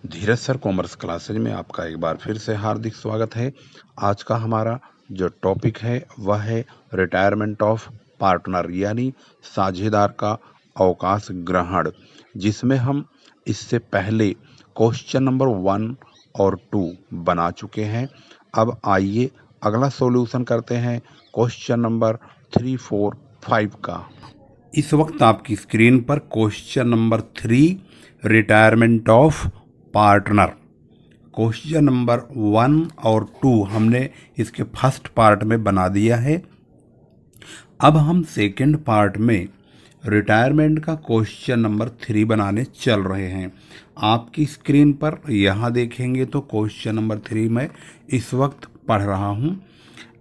धीरज sir commerce classes में आपका एक बार फिर से हार्दिक स्वागत है। आज का हमारा जो टॉपिक है वह है रिटायरमेंट ऑफ पार्टनर यानी साझेदार का अवकाश ग्रहण, जिसमें हम इससे पहले क्वेश्चन नंबर 1 और 2 बना चुके हैं। अब आइए अगला सॉल्यूशन करते हैं क्वेश्चन नंबर 3, 4, 5 का। इस वक्त आपकी स्क्रीन पर question number 3 retirement of partner. Question number 1 और 2 हमने इसके फर्स्ट पार्ट में बना दिया है। अब हम सेकंड पार्ट में रिटायरमेंट का क्वेश्चन नंबर 3 बनाने चल रहे हैं। आपकी स्क्रीन पर यहाँ देखेंगे तो क्वेश्चन नंबर 3 में इस वक्त पढ़ रहा हूँ।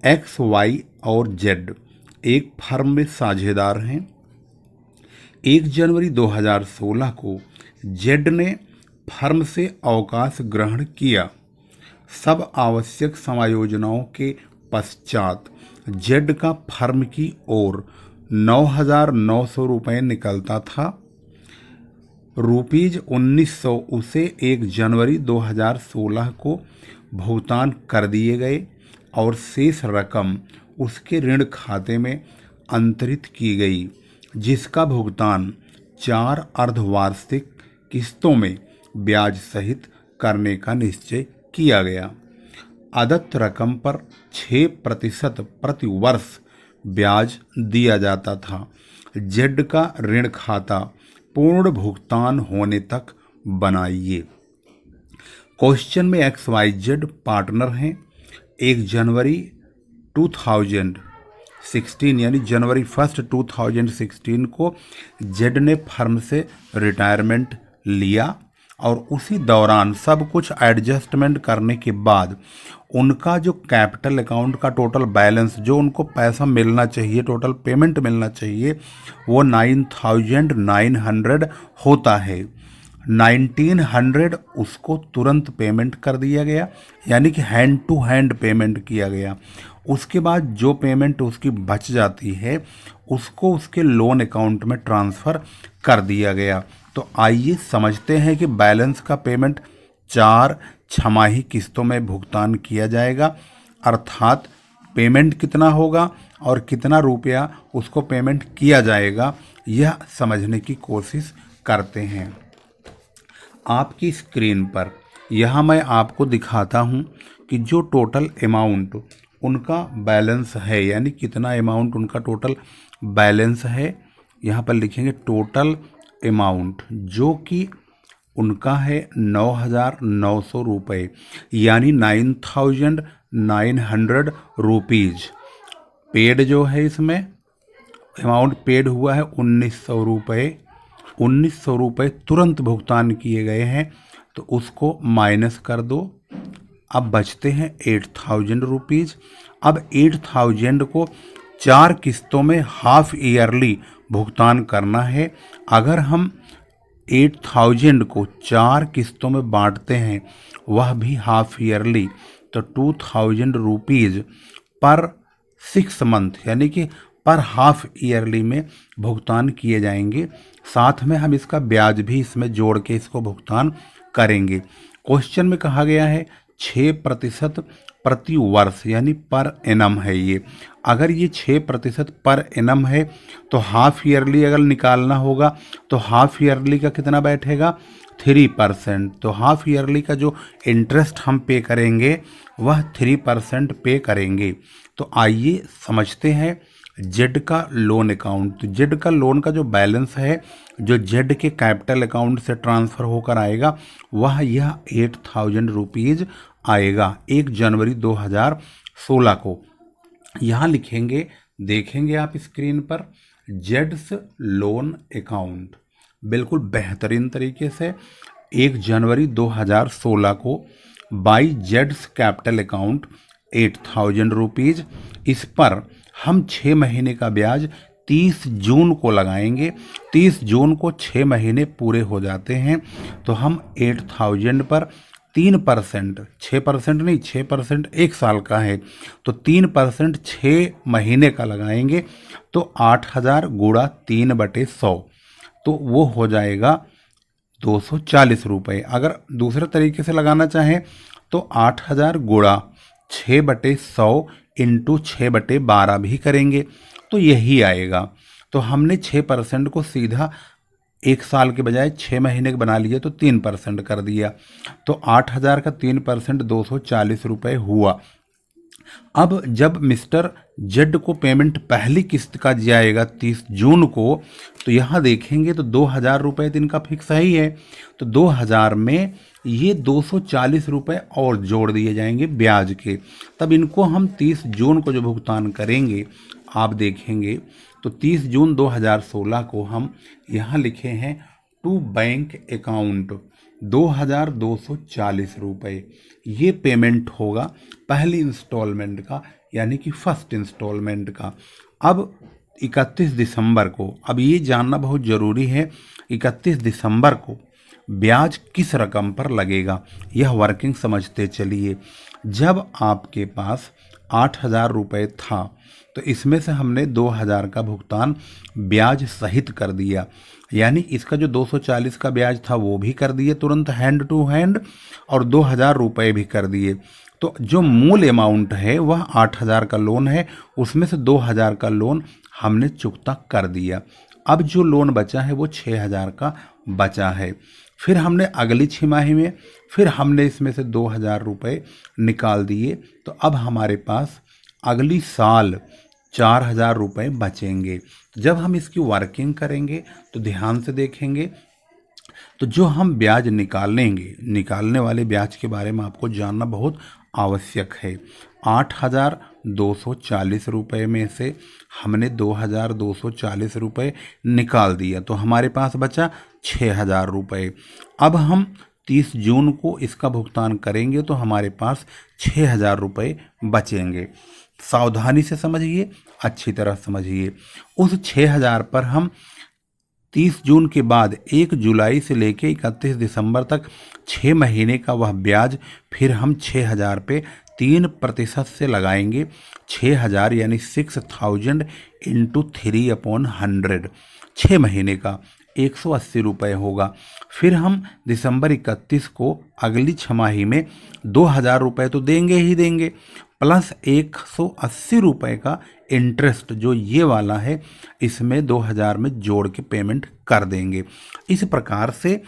एक्स, वाई और जेड एक फर्म में साझेदार हैं। 1 जनवरी 2016 को जेड ने फर्म से अवकाश ग्रहण किया। सब आवश्यक समायोजनों के पश्चात जेड का फर्म की ओर 9,900 रुपये निकलता था। ₹1900 उसे 1 जनवरी 2016 को भुगतान कर दिए गए और शेष रकम उसके ऋण खाते में अंतरित की गई, जिसका भुगतान 4 अर्धवार्षिक किस्तों में ब्याज सहित करने का निश्चय किया गया। अदत्त रकम पर 6% प्रति वर्ष ब्याज दिया जाता था। जेड का ऋण खाता पूर्ण भुगतान होने तक बनाइए। क्वेश्चन में एक्स, वाई, जेड पार्टनर हैं। 1 जनवरी 2016 यानी जनवरी 1 2016 को जेड ने फर्म से रिटायरमेंट लिया और उसी दौरान सब कुछ एडजस्टमेंट करने के बाद उनका जो कैपिटल अकाउंट का टोटल बैलेंस, जो उनको पैसा मिलना चाहिए, टोटल पेमेंट मिलना चाहिए, वो 9,900 होता है। 1,900 उसको तुरंत पेमेंट कर दिया गया, यानी कि हैंड टू हैंड पेमेंट किया गया। उसके बाद जो पेमेंट उसकी बच जाती है उसको उसके लोन अकाउंट में ट्रांसफ़र कर दिया गया। तो आइए समझते हैं कि बैलेंस का पेमेंट 4 छमाही किस्तों में भुगतान किया जाएगा, अर्थात पेमेंट कितना होगा और कितना रुपया उसको पेमेंट किया जाएगा, यह समझने की कोशिश करते हैं। आपकी स्क्रीन पर यहाँ मैं आपको दिखाता हूँ कि जो टोटल अमाउंट उनका बैलेंस है, यानी कितना अमाउंट उनका टोटल बैलेंस है, यहाँ पर लिखेंगे टोटल अमाउंट, जो कि उनका है 9,900 रुपये, यानी 9,900 रुपीज़ पेड जो है। इसमें अमाउंट पेड हुआ है 1,900 रुपये। 1,900 रुपये तुरंत भुगतान किए गए हैं, तो उसको माइनस कर दो। अब बचते हैं 8,000 रुपीज़। अब 8,000 को 4 किस्तों में हाफ ईयरली भुगतान करना है। अगर हम 8,000 को 4 किस्तों में बांटते हैं, वह भी हाफ ईयरली, तो 2,000 रुपीज़ पर 6 मंथ, यानी कि पर हाफ ईयरली में भुगतान किए जाएंगे। साथ में हम इसका ब्याज भी इसमें जोड़ के इसको भुगतान करेंगे। क्वेश्चन में कहा गया है 6% प्रति वर्ष, यानी पर एनम है ये। अगर ये 6% पर एनम है तो हाफ ईयरली अगर निकालना होगा तो हाफ ईयरली का कितना बैठेगा, 3%। तो हाफ ईयरली का जो इंटरेस्ट हम पे करेंगे वह 3% पे करेंगे। तो आइए समझते हैं जेड का लोन अकाउंट। तो जेड का लोन का जो बैलेंस है, जो जेड के कैपिटल अकाउंट से ट्रांसफ़र होकर आएगा, वह यह 8,000 रुपीज़ आएगा 1 जनवरी 2016 को। यहाँ लिखेंगे, देखेंगे आप स्क्रीन पर, जेड्स लोन अकाउंट बिल्कुल बेहतरीन तरीके से 1 जनवरी 2016 को by Jades capital account 8,000 rupees. इस पर हम 6 महीने का ब्याज 30 जून को लगाएंगे। 30 जून को 6 महीने पूरे हो जाते हैं, तो हम 8,000 पर 3%, 6% नहीं, 6% 1 साल का है, तो 3% 6 महीने का लगाएंगे, तो 8,000 गुणा 3/100, तो वो हो जाएगा 240 रुपये। अगर दूसरे तरीके से लगाना चाहें तो 8,000 गुणा 6/100 इंटू 6/12 भी करेंगे तो यही आएगा। तो हमने 6% को सीधा 1 साल के बजाय 6 महीने का बना लिया तो 3% कर दिया। तो 8,000 का 3% 240 रुपये हुआ। अब जब मिस्टर जेड को पेमेंट पहली किस्त का जाएगा 30 जून को, तो यहाँ देखेंगे तो 2,000 रुपये तो इनका फिक्स ही है। तो 2,000 में ये 240 रुपये और जोड़ दिए जाएंगे ब्याज के। तब इनको हम 30 जून को जो भुगतान करेंगे, आप देखेंगे तो 30 जून 2016 को हम यहाँ लिखे हैं टू बैंक अकाउंट 2,240 रुपये। ये पेमेंट होगा पहली इंस्टॉलमेंट का, यानी कि फर्स्ट इंस्टॉलमेंट का। अब 31 दिसंबर को, अब ये जानना बहुत ज़रूरी है, 31 दिसंबर को ब्याज किस रकम पर लगेगा, यह वर्किंग समझते चलिए। जब आपके पास 8,000 रुपये था तो इसमें से हमने 2,000 का भुगतान ब्याज सहित कर दिया, यानी इसका जो 240 का ब्याज था वो भी कर दिए तुरंत हैंड टू हैंड, और 2,000 रुपये भी कर दिए। तो जो मूल अमाउंट है वह 8,000 का लोन है, उसमें से 2,000 का लोन हमने चुकता कर दिया। अब जो लोन बचा है वो 6,000 का बचा है। फिर हमने अगली छमाही में फिर हमने इसमें से 2,000 रुपये निकाल दिए। तो अब हमारे पास अगली साल 4,000 रुपये बचेंगे। जब हम इसकी वर्किंग करेंगे तो ध्यान से देखेंगे तो जो हम ब्याज निकालेंगे, निकालने वाले ब्याज के बारे में आपको जानना बहुत आवश्यक है। 8,240 रुपये में से हमने 2,240 रुपये निकाल दिया तो हमारे पास बचा 6,000 रुपये। अब हम 30 जून को इसका भुगतान करेंगे तो हमारे पास 6,000 रुपये बचेंगे। सावधानी से समझिए, अच्छी तरह समझिए। उस 6,000 पर हम 30 जून के बाद 1 जुलाई से लेकर 31 दिसंबर तक 6 महीने का वह ब्याज फिर हम 6,000 पे 3% से लगाएंगे। 6,000 यानी 6,000 इंटू 3/100, 6 महीने का 180 रुपये होगा। फिर हम दिसंबर 31 को अगली छमाही में 2,000 रुपये तो देंगे ही देंगे, प्लस 180 रुपये का इंटरेस्ट जो ये वाला है इसमें 2,000 में जोड़ के पेमेंट कर देंगे। इस प्रकार से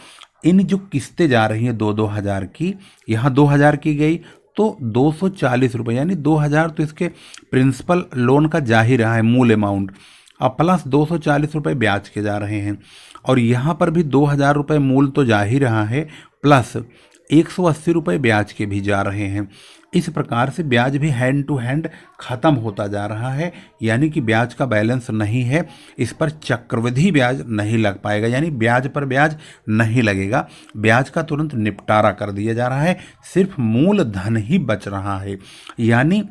इन जो किस्तें जा रही हैं 2-2 हज़ार की, यहाँ 2,000 की गई तो 240 रुपये, यानी 2,000 तो इसके प्रिंसिपल लोन का जा ही रहा है मूल अमाउंट, अब प्लस 240 रुपये ब्याज के जा रहे हैं। और यहाँ पर भी 2,000 रुपये मूल तो जा ही रहा है, प्लस 180 रुपये ब्याज के भी जा रहे हैं। इस प्रकार से ब्याज भी हैंड टू हैंड ख़त्म होता जा रहा है, यानी कि ब्याज का बैलेंस नहीं है, इस पर चक्रवृद्धि ब्याज नहीं लग पाएगा, यानी ब्याज पर ब्याज नहीं लगेगा, ब्याज का तुरंत निपटारा कर दिया जा रहा है, सिर्फ मूल धन ही बच रहा है। यानी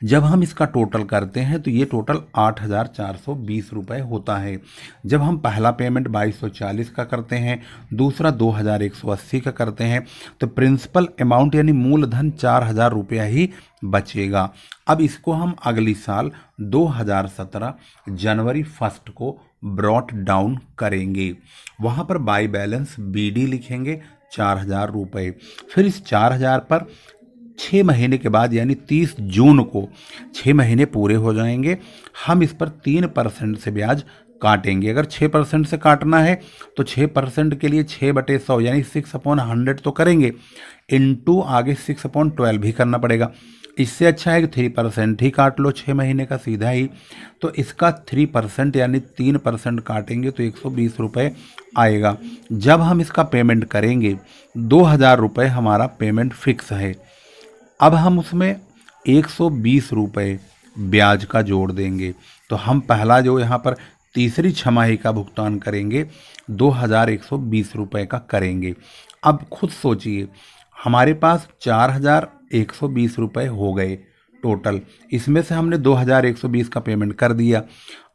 जब हम इसका टोटल करते हैं तो ये टोटल 8,420 रुपये होता है। जब हम पहला पेमेंट 2,240 का करते हैं, दूसरा 2,180 का करते हैं, तो प्रिंसिपल अमाउंट यानी मूलधन 4,000 रुपया ही बचेगा। अब इसको हम अगली साल 2017 जनवरी 1 को ब्रॉट डाउन करेंगे। वहाँ पर बाई बैलेंस BD लिखेंगे 4,000 रुपये। फिर इस 4,000 पर 6 महीने के बाद यानी 30 जून को 6 महीने पूरे हो जाएंगे, हम इस पर 3% से ब्याज काटेंगे। अगर 6% से काटना है तो 6% के लिए 6/100 यानी 6/100 तो करेंगे, इंटू आगे 6/12 भी करना पड़ेगा। इससे अच्छा है कि 3% ही काट लो 6 महीने का सीधा ही। तो इसका 3% यानी 3% काटेंगे तो 120 रुपये आएगा। जब हम इसका पेमेंट करेंगे 2,000 रुपये हमारा पेमेंट फिक्स है। अब हम उसमें 120 रुपये ब्याज का जोड़ देंगे, तो हम पहला जो यहाँ पर तीसरी छमाही का भुगतान करेंगे 2,120 रुपये का करेंगे। अब खुद सोचिए, हमारे पास 4,120 रुपये हो गए टोटल, इसमें से हमने 2,120 का पेमेंट कर दिया।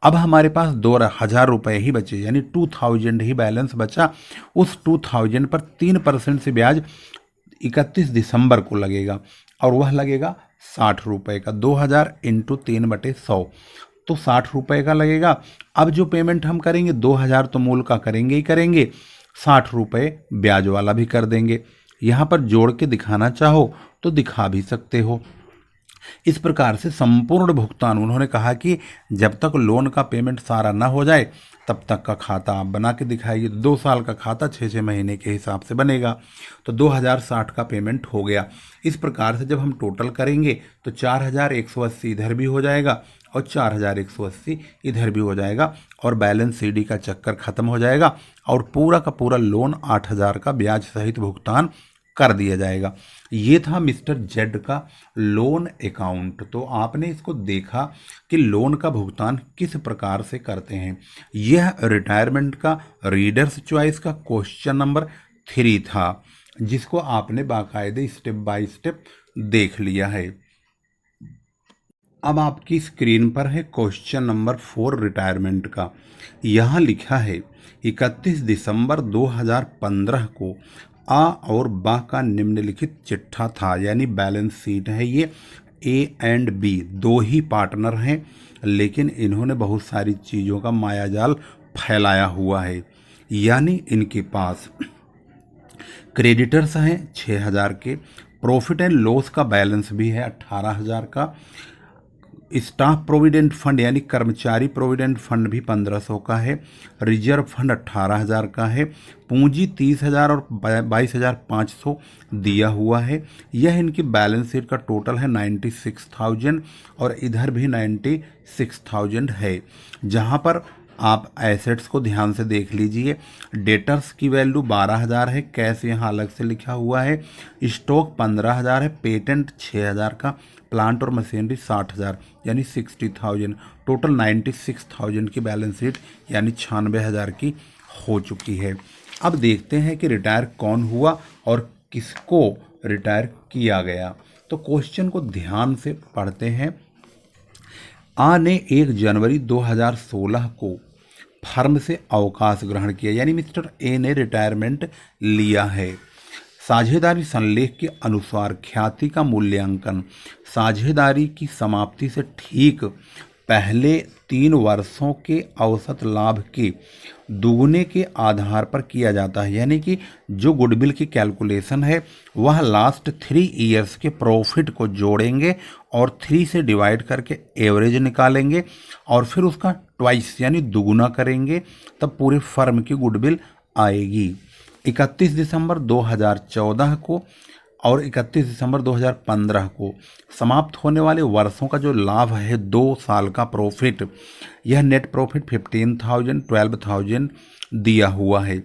अब हमारे पास 2,000 रुपये ही बचे, यानी 2,000 ही बैलेंस बचा। उस 2,000 पर 3% से ब्याज 31 दिसंबर को लगेगा, और वह लगेगा 60 रुपये का। 2,000 इंटू 3/100 तो 60 रुपये का लगेगा। अब जो पेमेंट हम करेंगे 2,000 तो मूल का करेंगे ही करेंगे, ₹60 ब्याज वाला भी कर देंगे। यहाँ पर जोड़ के दिखाना चाहो तो दिखा भी सकते हो। इस प्रकार से संपूर्ण भुगतान, उन्होंने कहा कि जब तक लोन का पेमेंट सारा ना हो जाए तब तक का खाता आप बना के दिखाइए। 2 साल का खाता 6-6 महीने के हिसाब से बनेगा, तो 2060 का पेमेंट हो गया। इस प्रकार से जब हम टोटल करेंगे तो 4180 इधर भी हो जाएगा और 4180 इधर भी हो जाएगा, और बैलेंस सीडी का चक्कर खत्म हो जाएगा और पूरा का पूरा लोन 8000 का ब्याज सहित भुगतान कर दिया जाएगा। ये था मिस्टर जेड का लोन अकाउंट। तो आपने इसको देखा कि लोन का भुगतान किस प्रकार से करते हैं। यह रिटायरमेंट का रीडर्स चॉइस का क्वेश्चन नंबर 3 था, जिसको आपने बाकायदे स्टेप बाय स्टेप देख लिया है। अब आपकी स्क्रीन पर है क्वेश्चन नंबर 4 रिटायरमेंट का। यहाँ लिखा है 31 दिसंबर 2015 को आ और बा का निम्नलिखित चिट्ठा था, यानी बैलेंस शीट है ये। ए एंड बी दो ही पार्टनर हैं, लेकिन इन्होंने बहुत सारी चीज़ों का मायाजाल फैलाया हुआ है। यानी इनके पास क्रेडिटर्स हैं 6000 के, प्रॉफिट एंड लॉस का बैलेंस भी है 18000 का, स्टाफ प्रोविडेंट फंड यानी कर्मचारी प्रोविडेंट फंड भी 1500 का है, रिजर्व फंड 18000 का है, पूंजी 30000 और 22500 दिया हुआ है। यह इनकी बैलेंस शीट का टोटल है 96,000, और इधर भी 96,000 है। जहां पर आप एसेट्स को ध्यान से देख लीजिए। डेटर्स की वैल्यू 12000 है, कैश यहाँ अलग से लिखा हुआ है, स्टॉक 15000 है, पेटेंट 6000 का, प्लांट और मशीनरी 60000 यानी 60,000, टोटल 96,000 की बैलेंस शीट यानी 96,000 की हो चुकी है। अब देखते हैं कि रिटायर कौन हुआ और किसको रिटायर किया गया। तो क्वेश्चन को ध्यान से पढ़ते हैं। आ ने 1 जनवरी 2016 को फर्म से अवकाश ग्रहण किया, यानी मिस्टर ए ने रिटायरमेंट लिया है। साझेदारी संलेख के अनुसार ख्याति का मूल्यांकन साझेदारी की समाप्ति से ठीक पहले 3 वर्षों के औसत लाभ के दुगने के आधार पर किया जाता है। यानी कि जो गुडविल की कैलकुलेशन है वह लास्ट 3 ईयर्स के प्रॉफिट को जोड़ेंगे और 3 से डिवाइड करके एवरेज निकालेंगे और फिर उसका ट्वाइस यानी दुगुना करेंगे, तब पूरे फर्म की गुडविल आएगी। 31 दिसंबर 2014 को और 31 दिसंबर 2015 को समाप्त होने वाले वर्षों का जो लाभ है 2 साल का प्रॉफिट, यह नेट प्रॉफिट 15,000 12,000 दिया हुआ है।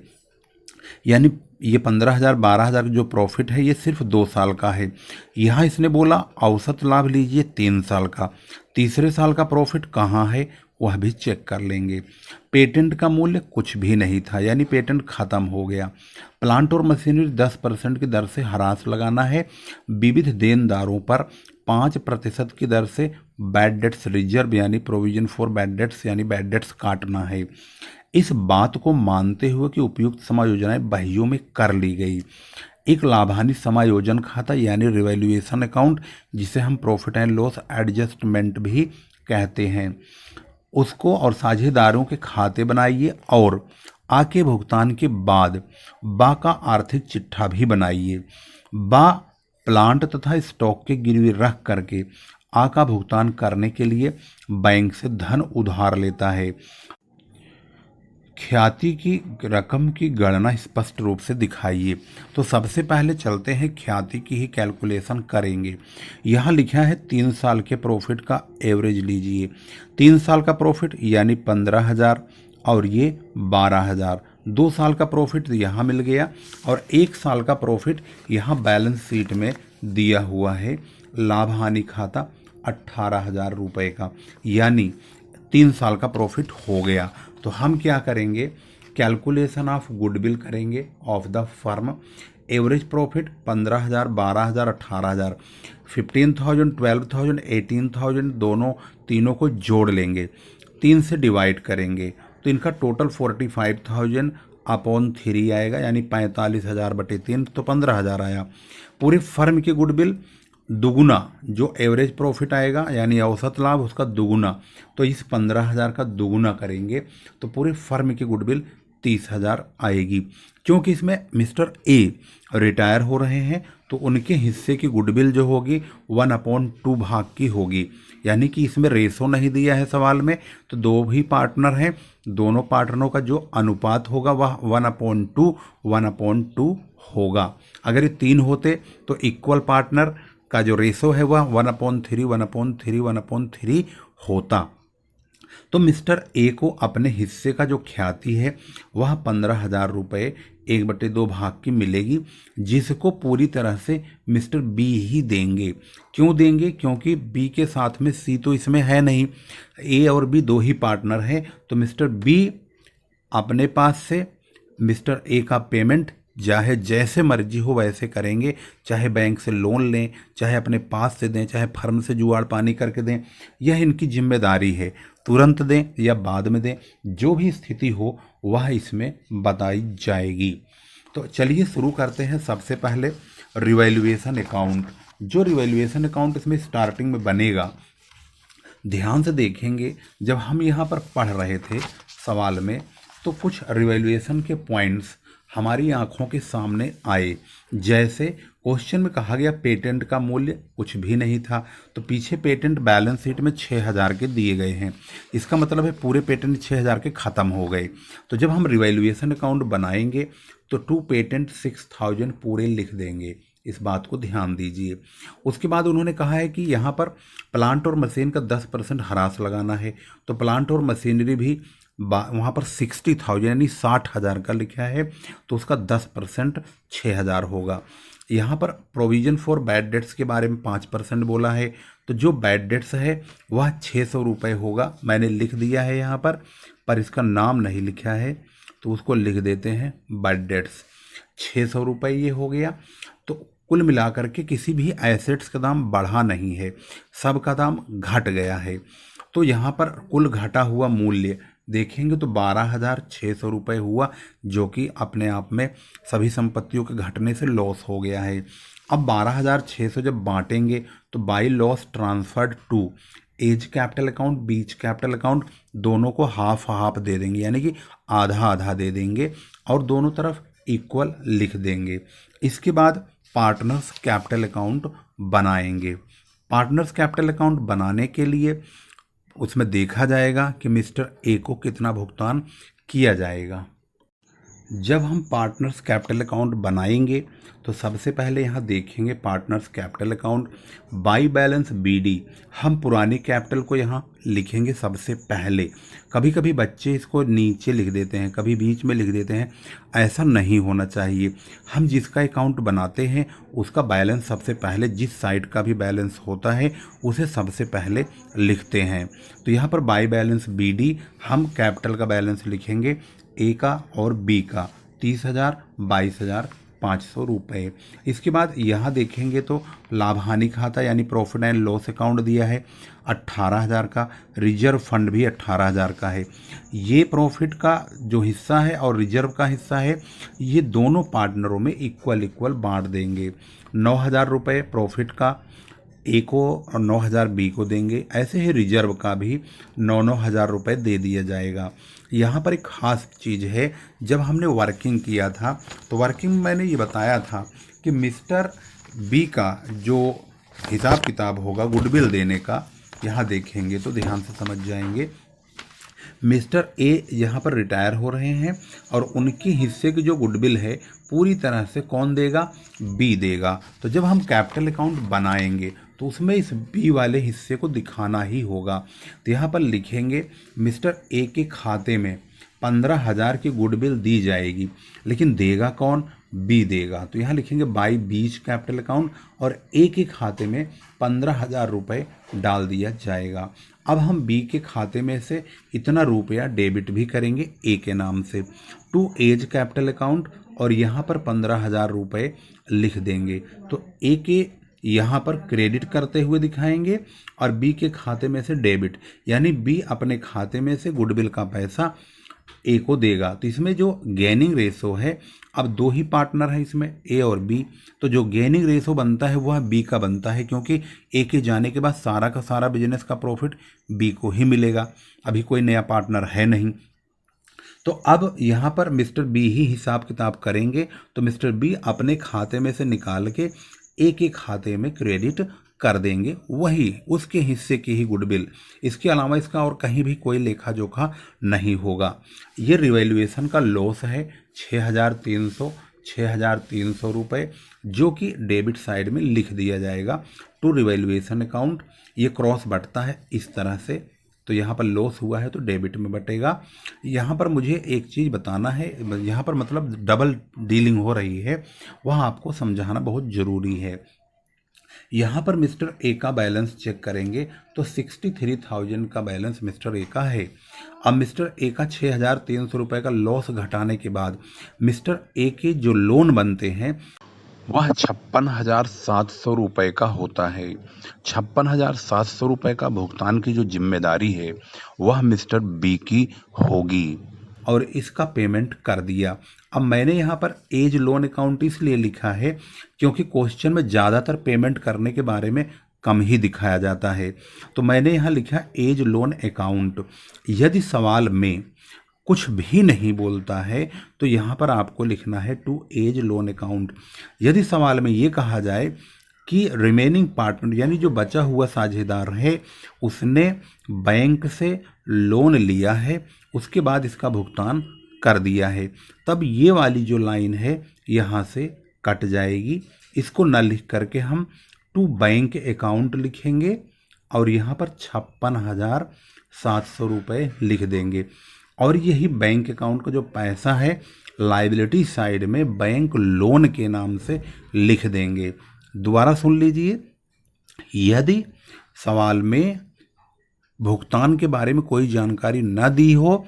यानी ये 15,000 12,000 जो प्रॉफिट है ये सिर्फ 2 साल का है। यहाँ इसने बोला औसत लाभ लीजिए 3 साल का। तीसरे साल का प्रॉफिट कहाँ है वह भी चेक कर लेंगे। पेटेंट का मूल्य कुछ भी नहीं था, यानी पेटेंट खत्म हो गया। प्लांट और मशीनरी 10% की दर से ह्रास लगाना है। विविध देनदारों पर 5% की दर से बैड डेट्स रिजर्व यानी प्रोविजन फॉर बैड डेट्स यानी बैड डेट्स काटना है। इस बात को मानते हुए कि उपयुक्त समायोजनाएं बहियों में कर ली गई। एक लाभानी समायोजन खाता यानी रिवैल्यूएशन अकाउंट, जिसे हम प्रॉफिट एंड लॉस एडजस्टमेंट भी कहते हैं, उसको और साझेदारों के खाते बनाइए और आके भुगतान के बाद बा का आर्थिक चिट्ठा भी बनाइए। बा प्लांट तथा स्टॉक के गिरवी रख करके आ का भुगतान करने के लिए बैंक से धन उधार लेता है। ख्याति की रकम की गणना स्पष्ट रूप से दिखाइए। तो सबसे पहले चलते हैं ख्याति की ही कैलकुलेशन करेंगे। यहाँ लिखा है 3 साल के प्रॉफिट का एवरेज लीजिए। 3 साल का प्रॉफिट यानी 15,000 और ये 12,000। 2 साल का प्रॉफिट यहाँ मिल गया और 1 साल का प्रॉफिट यहाँ बैलेंस शीट में दिया हुआ है। लाभ हानि खाता 18,000 रुपये का, यानी 3 साल का प्रॉफिट हो गया। तो हम क्या करेंगे, कैलकुलेशन ऑफ गुडविल करेंगे of the firm. Average profit 15,000 12,000 18,000 15,000 12,000 18,000 तीनों को जोड़ लेंगे, 3 से डिवाइड करेंगे तो इनका टोटल 45,000 अपॉन 3 आएगा, यानी 45,000 बटे 3 तो 15,000 आया। पूरे फर्म की गुडविल दुगुना जो एवरेज प्रॉफिट आएगा यानी औसत लाभ उसका दुगुना, तो इस 15,000 का दुगुना करेंगे तो पूरे फर्म की गुडविल 30,000 आएगी। क्योंकि इसमें मिस्टर ए रिटायर हो रहे हैं तो उनके हिस्से की गुडविल जो होगी 1/2 भाग की होगी। यानी कि इसमें रेशो नहीं दिया है सवाल में, तो दो भी पार्टनर हैं, दोनों पार्टनरों का जो अनुपात होगा वह 1/2 होगा। अगर ये 3 होते तो इक्वल पार्टनर का जो रेशो है वह 1/3 होता। तो मिस्टर ए को अपने हिस्से का जो ख्याति है वह 15,000 रुपये 1/2 भाग की मिलेगी, जिसको पूरी तरह से मिस्टर बी ही देंगे। क्यों देंगे? क्योंकि बी के साथ में सी तो इसमें है नहीं, ए और बी दो ही पार्टनर हैं, तो मिस्टर बी अपने पास से मिस्टर ए का पेमेंट चाहे जैसे मर्जी हो वैसे करेंगे, चाहे बैंक से लोन लें, चाहे अपने पास से दें, चाहे फर्म से जुगाड़ पानी करके दें, यह इनकी जिम्मेदारी है। तुरंत दें या बाद में दें, जो भी स्थिति हो वह इसमें बताई जाएगी। तो चलिए शुरू करते हैं। सबसे पहले रिवैल्यूएशन अकाउंट। जो रिवैल्यूएशन अकाउंट इसमें स्टार्टिंग में बनेगा, ध्यान से देखेंगे, जब हम यहाँ पर पढ़ रहे थे सवाल में तो कुछ रिवैल्यूएशन के पॉइंट्स हमारी आंखों के सामने आए। जैसे क्वेश्चन में कहा गया पेटेंट का मूल्य कुछ भी नहीं था, तो पीछे पेटेंट बैलेंस शीट में 6,000 के दिए गए हैं। इसका मतलब है पूरे पेटेंट 6,000 के ख़त्म हो गए। तो जब हम रिवैल्यूएशन अकाउंट बनाएंगे तो टू पेटेंट 6,000 पूरे लिख देंगे। इस बात को ध्यान दीजिए। उसके बाद उन्होंने कहा है कि यहाँ पर प्लांट और मशीन का 10% हरास लगाना है, तो प्लांट और मशीनरी भी वहाँ पर 60,000 यानी 60,000 का लिखा है, तो उसका 10% 6,000 होगा। यहाँ पर प्रोविजन फॉर बैड डेट्स के बारे में 5% बोला है, तो जो बैड डेट्स है वह 600 रुपये होगा। मैंने लिख दिया है यहाँ पर इसका नाम नहीं लिखा है, तो उसको लिख देते हैं बैड डेट्स। 600 रुपये ये हो गया। तो कुल मिलाकर के किसी भी एसेट्स का दाम बढ़ा नहीं है, सब का दाम घट गया है। तो यहाँ पर कुल घटा हुआ मूल्य देखेंगे तो 12,600 रुपये हुआ, जो कि अपने आप में सभी संपत्तियों के घटने से लॉस हो गया है। अब 12,600 जब बांटेंगे तो by loss transferred to A's capital account, B's capital account, दोनों को हाफ हाफ दे देंगे, यानी कि आधा आधा दे देंगे और दोनों तरफ इक्वल लिख देंगे। इसके बाद पार्टनर्स कैपिटल अकाउंट बनाएंगे। पार्टनर्स कैपिटल अकाउंट बनाने के लिए उसमें देखा जाएगा कि मिस्टर ए को कितना भुगतान किया जाएगा। जब हम पार्टनर्स कैपिटल अकाउंट बनाएंगे तो सबसे पहले यहाँ देखेंगे partners capital account by balance BD. हम पुरानी कैपिटल को यहाँ लिखेंगे सबसे पहले। कभी कभी बच्चे इसको नीचे लिख देते हैं, कभी बीच में लिख देते हैं, ऐसा नहीं होना चाहिए। हम जिसका अकाउंट बनाते हैं उसका बैलेंस सबसे पहले, जिस साइड का भी बैलेंस होता है उसे सबसे पहले लिखते हैं। तो यहाँ पर बाई बैलेंस बीडी हम कैपिटल का बैलेंस लिखेंगे, ए का और बी का 30,000 22,500 रुपये। इसके बाद यहाँ देखेंगे तो लाभ हानि खाता यानी प्रॉफिट एंड लॉस अकाउंट दिया है 18,000 का, रिजर्व फंड भी 18,000 का है। ये प्रॉफिट का जो हिस्सा है और रिजर्व का हिस्सा है ये दोनों पार्टनरों में इक्वल बांट देंगे। 9,000 रुपये प्रॉफिट का ए को और 9,000 बी को देंगे। ऐसे ही रिजर्व का भी 9,000 रुपये दे दिया जाएगा। यहाँ पर एक ख़ास चीज़ है, जब हमने वर्किंग किया था तो वर्किंग में मैंने ये बताया था कि मिस्टर बी का जो हिसाब किताब होगा गुडविल देने का, यहाँ देखेंगे तो ध्यान से समझ जाएंगे। मिस्टर ए यहाँ पर रिटायर हो रहे हैं और उनके हिस्से की जो गुडविल है पूरी तरह से कौन देगा? बी देगा। तो जब हम कैपिटल अकाउंट बनाएंगे तो उसमें इस बी वाले हिस्से को दिखाना ही होगा। तो यहाँ पर लिखेंगे मिस्टर ए के खाते में 15,000 की गुडविल दी जाएगी, लेकिन देगा कौन? बी देगा। तो यहाँ लिखेंगे बाई बीच कैपिटल अकाउंट और ए के खाते में 15,000 रुपये डाल दिया जाएगा। अब हम बी के खाते में से इतना रुपया डेबिट भी करेंगे ए के नाम से टू एज कैपिटल अकाउंट और यहाँ पर 15,000 रुपये लिख देंगे। तो ए के यहाँ पर क्रेडिट करते हुए दिखाएंगे और बी के खाते में से डेबिट, यानी बी अपने खाते में से गुडविल का पैसा ए को देगा। तो इसमें जो गेनिंग रेशो है, अब दो ही पार्टनर है इसमें ए और बी, तो जो गेनिंग रेशो बनता है वह बी का बनता है, क्योंकि ए के जाने के बाद सारा का सारा बिजनेस का प्रॉफिट बी को ही मिलेगा, अभी कोई नया पार्टनर है नहीं। तो अब यहाँ पर मिस्टर बी ही हिसाब किताब करेंगे, तो मिस्टर बी अपने खाते में से निकाल के एक एक खाते में क्रेडिट कर देंगे, वही उसके हिस्से की ही गुडविल। इसके अलावा इसका और कहीं भी कोई लेखा जोखा नहीं होगा। ये रिवैल्यूएशन का लॉस है 6,300 रुपये, जो कि डेबिट साइड में लिख दिया जाएगा टू रिवैल्यूएशन अकाउंट। ये क्रॉस बटता है इस तरह से, तो यहाँ पर लॉस हुआ है तो डेबिट में बटेगा। यहाँ पर मुझे एक चीज़ बताना है, यहाँ पर मतलब डबल डीलिंग हो रही है, वह आपको समझाना बहुत ज़रूरी है। यहाँ पर मिस्टर ए का बैलेंस चेक करेंगे तो 63,000 का बैलेंस मिस्टर ए का है। अब मिस्टर ए का 6,300 रुपये का लॉस घटाने के बाद मिस्टर ए के जो लोन बनते हैं वह 56,700 रुपये का होता है। 56,700 रुपये का भुगतान की जो जिम्मेदारी है वह मिस्टर बी की होगी, और इसका पेमेंट कर दिया। अब मैंने यहाँ पर एज लोन अकाउंट इसलिए लिखा है क्योंकि क्वेश्चन में ज़्यादातर पेमेंट करने के बारे में कम ही दिखाया जाता है, तो मैंने यहाँ लिखा एज लोन अकाउंट। यदि सवाल में कुछ भी नहीं बोलता है तो यहाँ पर आपको लिखना है टू एज लोन अकाउंट। यदि सवाल में ये कहा जाए कि रिमेनिंग पार्टनर यानी जो बचा हुआ साझेदार है उसने बैंक से लोन लिया है, उसके बाद इसका भुगतान कर दिया है, तब ये वाली जो लाइन है यहाँ से कट जाएगी। इसको न लिख करके हम टू बैंक अकाउंट लिखेंगे और यहाँ पर 56,700 रुपये लिख देंगे, और यही बैंक अकाउंट का जो पैसा है लायबिलिटी साइड में बैंक लोन के नाम से लिख देंगे। दोबारा सुन लीजिए, यदि सवाल में भुगतान के बारे में कोई जानकारी न दी हो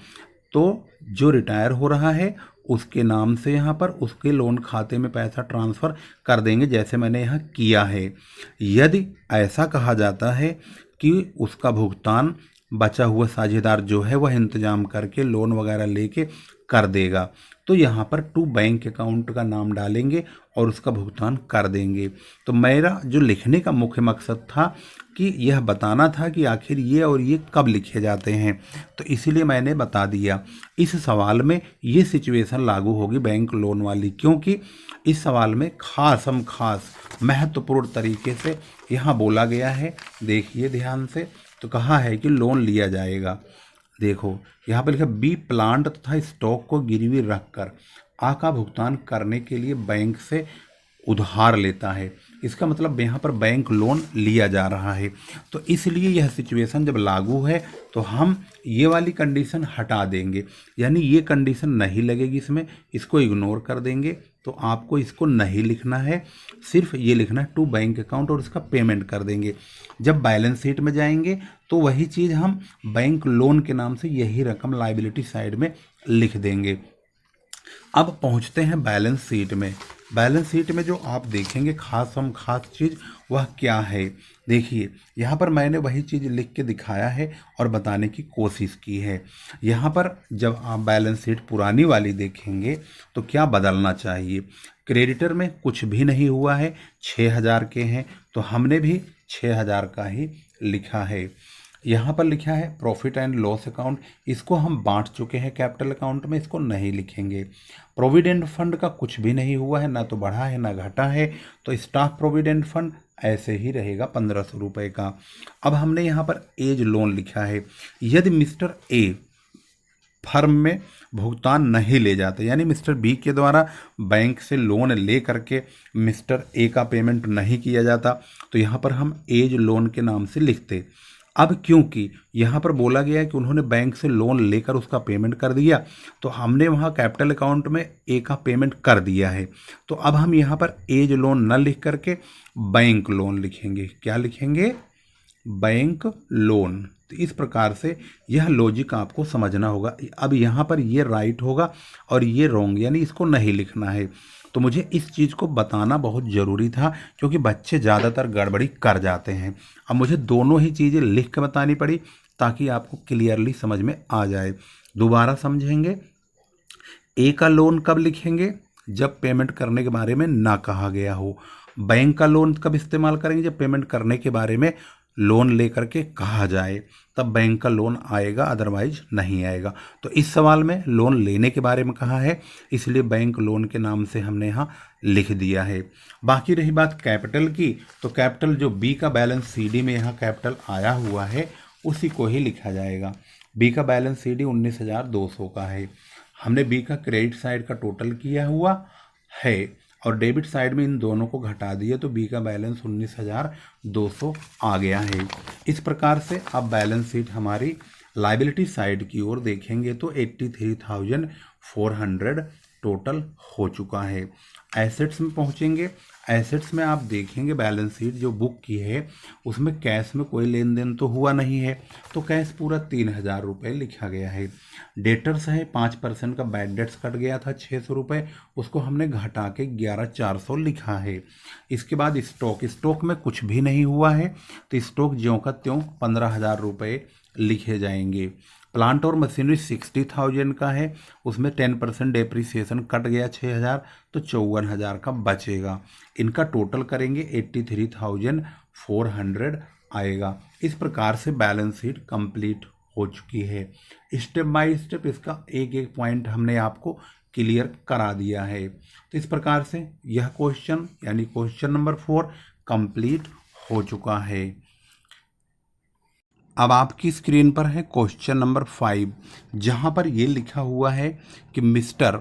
तो जो रिटायर हो रहा है उसके नाम से यहाँ पर उसके लोन खाते में पैसा ट्रांसफ़र कर देंगे, जैसे मैंने यहाँ किया है। यदि ऐसा कहा जाता है कि उसका भुगतान बचा हुआ साझेदार जो है वह इंतजाम करके लोन वगैरह लेके कर देगा, तो यहाँ पर टू बैंक अकाउंट का नाम डालेंगे और उसका भुगतान कर देंगे। तो मेरा जो लिखने का मुख्य मकसद था कि यह बताना था कि आखिर ये और ये कब लिखे जाते हैं, तो इसीलिए मैंने बता दिया। इस सवाल में ये सिचुएशन लागू होगी बैंक लोन वाली, क्योंकि इस सवाल में खास महत्वपूर्ण तरीके से यहाँ बोला गया है। देखिए ध्यान से, तो कहा है कि लोन लिया जाएगा। देखो यहाँ पर लिखा बी प्लांट तथा स्टॉक को गिरवी रखकर आ का भुगतान करने के लिए बैंक से उधार लेता है। इसका मतलब यहाँ पर बैंक लोन लिया जा रहा है, तो इसलिए यह सिचुएशन जब लागू है तो हम ये वाली कंडीशन हटा देंगे, यानी ये कंडीशन नहीं लगेगी इसमें, इसको इग्नोर कर देंगे। तो आपको इसको नहीं लिखना है, सिर्फ ये लिखना है टू बैंक अकाउंट और उसका पेमेंट कर देंगे। जब बैलेंस शीट में जाएंगे तो वही चीज़ हम बैंक लोन के नाम से यही रकम लायबिलिटी साइड में लिख देंगे। अब पहुंचते हैं बैलेंस शीट में। बैलेंस शीट में जो आप देखेंगे खास चीज़ वह क्या है, देखिए यहाँ पर मैंने वही चीज़ लिख के दिखाया है और बताने की कोशिश की है। यहाँ पर जब आप बैलेंस शीट पुरानी वाली देखेंगे तो क्या बदलना चाहिए, क्रेडिटर में कुछ भी नहीं हुआ है, 6,000 के हैं, तो हमने भी 6,000 का ही लिखा है। यहाँ पर लिखा है प्रॉफिट एंड लॉस अकाउंट, इसको हम बांट चुके हैं कैपिटल अकाउंट में, इसको नहीं लिखेंगे। प्रोविडेंट फंड का कुछ भी नहीं हुआ है, ना तो बढ़ा है ना घटा है, तो स्टाफ प्रोविडेंट फंड ऐसे ही रहेगा 1,500 रुपये का। अब हमने यहाँ पर एज लोन लिखा है। यदि मिस्टर ए फर्म में भुगतान नहीं ले जाते, यानी मिस्टर बी के द्वारा बैंक से लोन ले करके मिस्टर ए का पेमेंट नहीं किया जाता, तो यहाँ पर हम एज लोन के नाम से लिखते। अब क्योंकि यहाँ पर बोला गया है कि उन्होंने बैंक से लोन लेकर उसका पेमेंट कर दिया, तो हमने वहाँ कैपिटल अकाउंट में ए का पेमेंट कर दिया है, तो अब हम यहाँ पर एज लोन न लिख करके बैंक लोन लिखेंगे। क्या लिखेंगे? Bank loan. तो इस प्रकार से यह लॉजिक आपको समझना होगा। अब यहाँ पर ये राइट होगा और ये रॉन्ग, यानी इसको नहीं लिखना है। तो मुझे इस चीज़ को बताना बहुत ज़रूरी था क्योंकि बच्चे ज़्यादातर गड़बड़ी कर जाते हैं। अब मुझे दोनों ही चीज़ें लिख के बतानी पड़ी ताकि आपको क्लियरली समझ में आ जाए। दोबारा समझेंगे, ए का लोन कब लिखेंगे? जब पेमेंट करने के बारे में ना कहा गया हो। बैंक का लोन कब इस्तेमाल करेंगे? जब पेमेंट करने के बारे में लोन लेकर के कहा जाए, तब बैंक का लोन आएगा, अदरवाइज नहीं आएगा। तो इस सवाल में लोन लेने के बारे में कहा है, इसलिए बैंक लोन के नाम से हमने यहाँ लिख दिया है। बाकी रही बात कैपिटल की, तो कैपिटल जो बी का बैलेंस सीडी में यहाँ कैपिटल आया हुआ है उसी को ही लिखा जाएगा। बी का बैलेंस सीडी 19,200 का है। हमने बी का क्रेडिट साइड का टोटल किया हुआ है और डेबिट साइड में इन दोनों को घटा दिए तो बी का बैलेंस 19,200 आ गया है। इस प्रकार से अब बैलेंस शीट हमारी लाइबिलिटी साइड की ओर देखेंगे तो 83,400 टोटल हो चुका है। एसेट्स में पहुंचेंगे, एसेट्स में आप देखेंगे बैलेंस शीट जो बुक की है उसमें कैश में कोई लेन देन तो हुआ नहीं है, तो कैश पूरा 3,000 रुपये लिखा गया है। डेटर्स है 5% का बैड डेट्स कट गया था 600 रुपये, उसको हमने घटा के 11,400 लिखा है। इसके बाद स्टॉक में कुछ भी नहीं हुआ है तो स्टॉक ज्यों का त्यों 15,000 रुपये लिखे जाएंगे। प्लांट और मशीनरी 60,000 का है, उसमें 10% डेप्रिसिएशन कट गया 6,000 तो 54,000 का बचेगा। इनका टोटल करेंगे 83,400 आएगा। इस प्रकार से बैलेंस शीट कंप्लीट हो चुकी है। स्टेप बाय स्टेप इसका एक एक पॉइंट हमने आपको क्लियर करा दिया है। तो इस प्रकार से यह क्वेश्चन यानी क्वेश्चन नंबर 4 कंप्लीट हो चुका है। अब आपकी स्क्रीन पर है क्वेश्चन नंबर 5, जहां पर ये लिखा हुआ है कि मिस्टर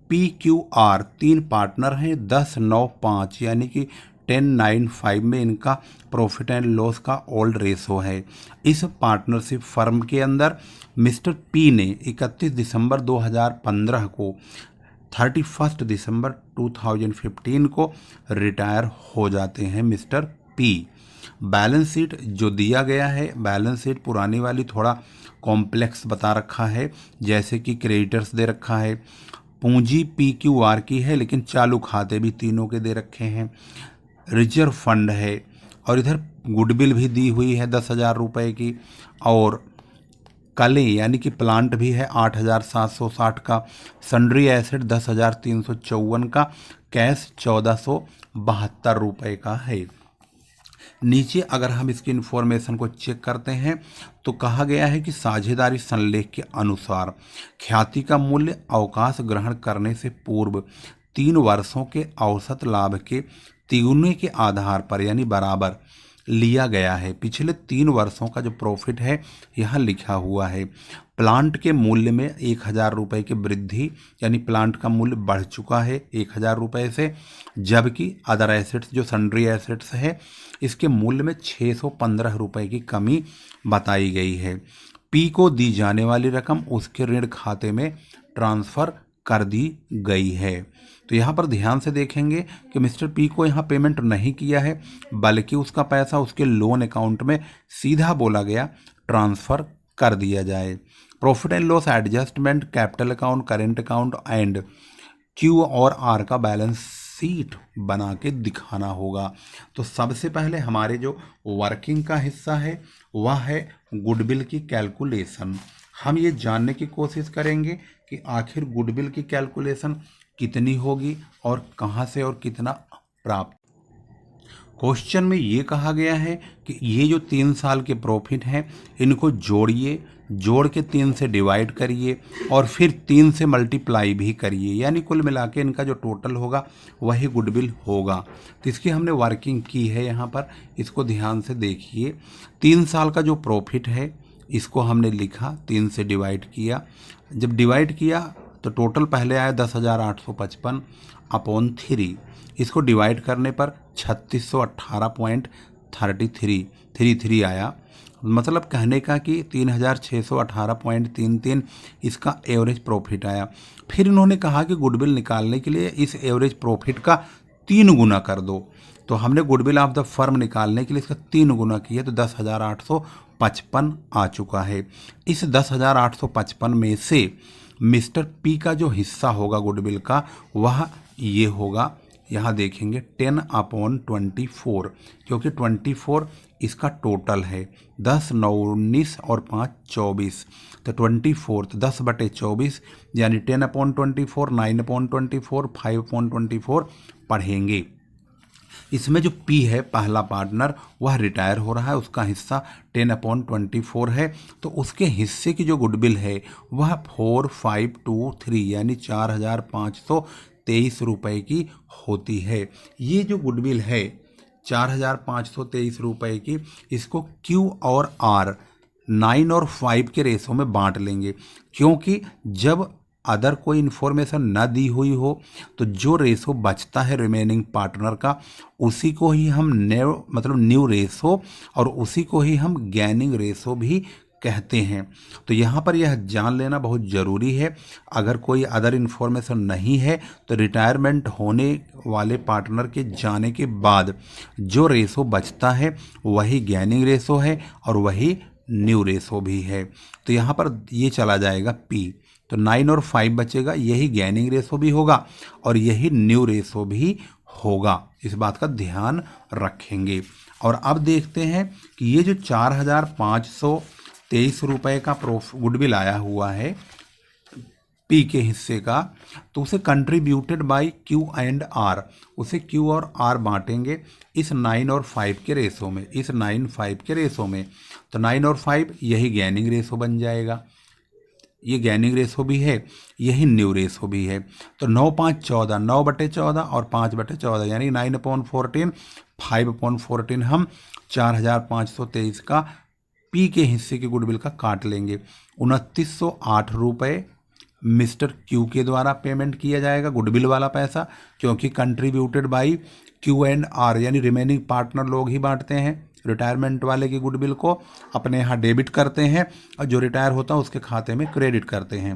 PQR 3 पार्टनर हैं, 10, 9, 5 यानी कि 10, 9, 5 में इनका प्रॉफिट एंड लॉस का ओल्ड रेशो है। इस पार्टनरशिप फर्म के अंदर मिस्टर P ने 31 दिसंबर 2015 को 31 दिसंबर 2015 को रिटायर हो जाते हैं मिस्टर P। बैलेंस शीट जो दिया गया है, बैलेंस शीट पुरानी वाली थोड़ा कॉम्प्लेक्स बता रखा है, जैसे कि क्रेडिटर्स दे रखा है, पूंजी PQR की है लेकिन चालू खाते भी तीनों के दे रखे हैं, रिजर्व फंड है और इधर गुडविल भी दी हुई है 10,000 रुपये की, और कलें यानी कि प्लांट भी है 8,760 का, सन्ड्री एसेट 10,354 का, कैश 1,472 रुपये का है। नीचे अगर हम इसकी इन्फॉर्मेशन को चेक करते हैं तो कहा गया है कि साझेदारी संलेख के अनुसार ख्याति का मूल्य अवकाश ग्रहण करने से पूर्व 3 वर्षों के औसत लाभ के तिगुने के आधार पर यानी बराबर लिया गया है। पिछले 3 वर्षों का जो प्रॉफिट है यहाँ लिखा हुआ है। प्लांट के मूल्य में 1,000 रुपये की वृद्धि यानी प्लांट का मूल्य बढ़ चुका है 1,000 रुपये से, जबकि अदर एसेट्स जो सन्ड्री एसेट्स है इसके मूल्य में 615 रुपये की कमी बताई गई है। पी को दी जाने वाली रकम उसके ऋण खाते में ट्रांसफ़र कर दी गई है। तो यहाँ पर ध्यान से देखेंगे कि मिस्टर P को यहाँ पेमेंट नहीं किया है, बल्कि उसका पैसा उसके लोन अकाउंट में सीधा बोला गया ट्रांसफ़र कर दिया जाए। Profit and loss adjustment capital account, current account and Q और R का बैलेंस शीट बना के दिखाना होगा। तो सबसे पहले हमारे जो वर्किंग का हिस्सा है वह है गुडविल की कैलकुलेशन। हम ये जानने की कोशिश करेंगे कि आखिर गुडविल की कैलकुलेशन कितनी होगी और कहाँ से और कितना प्राप्त। क्वेश्चन में ये कहा गया है कि ये जो 3 साल के प्रॉफिट हैं इनको जोड़िए, जोड़ के 3 से डिवाइड करिए और फिर 3 से मल्टीप्लाई भी करिए, यानी कुल मिला के इनका जो टोटल होगा वही गुडविल होगा। तो इसकी हमने वर्किंग की है यहाँ पर, इसको ध्यान से देखिए। 3 साल का जो प्रॉफिट है इसको हमने लिखा, 3 से डिवाइड किया। जब डिवाइड किया तो टोटल पहले आया 10,855 अपॉन 3, इसको डिवाइड करने पर 3618.33 आया। मतलब कहने का कि 3,618.33 इसका एवरेज प्रॉफिट आया। फिर इन्होंने कहा कि गुडविल निकालने के लिए इस एवरेज प्रॉफिट का 3 गुना कर दो। तो हमने गुडविल ऑफ द फर्म निकालने के लिए इसका 3 गुना किया तो 10,855 आ चुका है। इस 10,855 में से मिस्टर P का जो हिस्सा होगा गुडविल का वह ये होगा, यहाँ देखेंगे 10/24, क्योंकि 24 इसका टोटल है। 10, 9, 19 और 5, 24, तो 24 तो 10/24 यानी 10/24, 9/24, 5/24 पढ़ेंगे। इसमें जो पी है पहला पार्टनर वह रिटायर हो रहा है, उसका हिस्सा 10/24 है, तो उसके हिस्से की जो गुडविल है वह 4523 यानी 4523 रुपये की होती है। ये जो गुडविल है 4523 रुपये की, इसको क्यू और आर 9 और 5 के रेशो में बांट लेंगे, क्योंकि जब अदर कोई इन्फॉर्मेशन न दी हुई हो तो जो रेशो बचता है रिमेनिंग पार्टनर का, उसी को ही हम न्यू रेशो और उसी को ही हम गैनिंग रेशो भी कहते हैं। तो यहाँ पर यह जान लेना बहुत ज़रूरी है। अगर कोई अदर इन्फॉर्मेशन नहीं है तो रिटायरमेंट होने वाले पार्टनर के जाने के बाद जो रेशो बचता है वही गैनिंग रेशो है और वही न्यू रेशो भी है। तो यहाँ पर ये चला जाएगा पी, तो 9 और 5 बचेगा, यही गैनिंग रेशो भी होगा और यही न्यू रेशो भी होगा। इस बात का ध्यान रखेंगे। और अब देखते हैं कि ये जो 4523 रुपये का गुडविल आया हुआ है पी के हिस्से का, तो उसे contributed by Q and R, उसे क्यू और आर बांटेंगे इस 9 और 5 के रेशो में, इस 9-5 के रेशो में। तो 9 और 5 यही गैनिंग रेशो बन जाएगा, ये गैनिंग रेशो भी है, यही न्यू रेशो भी है। तो 9-5-14, 9/14 और 5/14 यानी 9/14, 5/14 हम 4523 का पी के हिस्से के गुडविल का काट लेंगे। 2908 रुपये मिस्टर क्यू के द्वारा पेमेंट किया जाएगा, गुडविल वाला पैसा, क्योंकि contributed by Q and R यानी रिमेनिंग पार्टनर लोग ही बांटते हैं। रिटायरमेंट वाले की गुडविल को अपने यहाँ डेबिट करते हैं और जो रिटायर होता है उसके खाते में क्रेडिट करते हैं।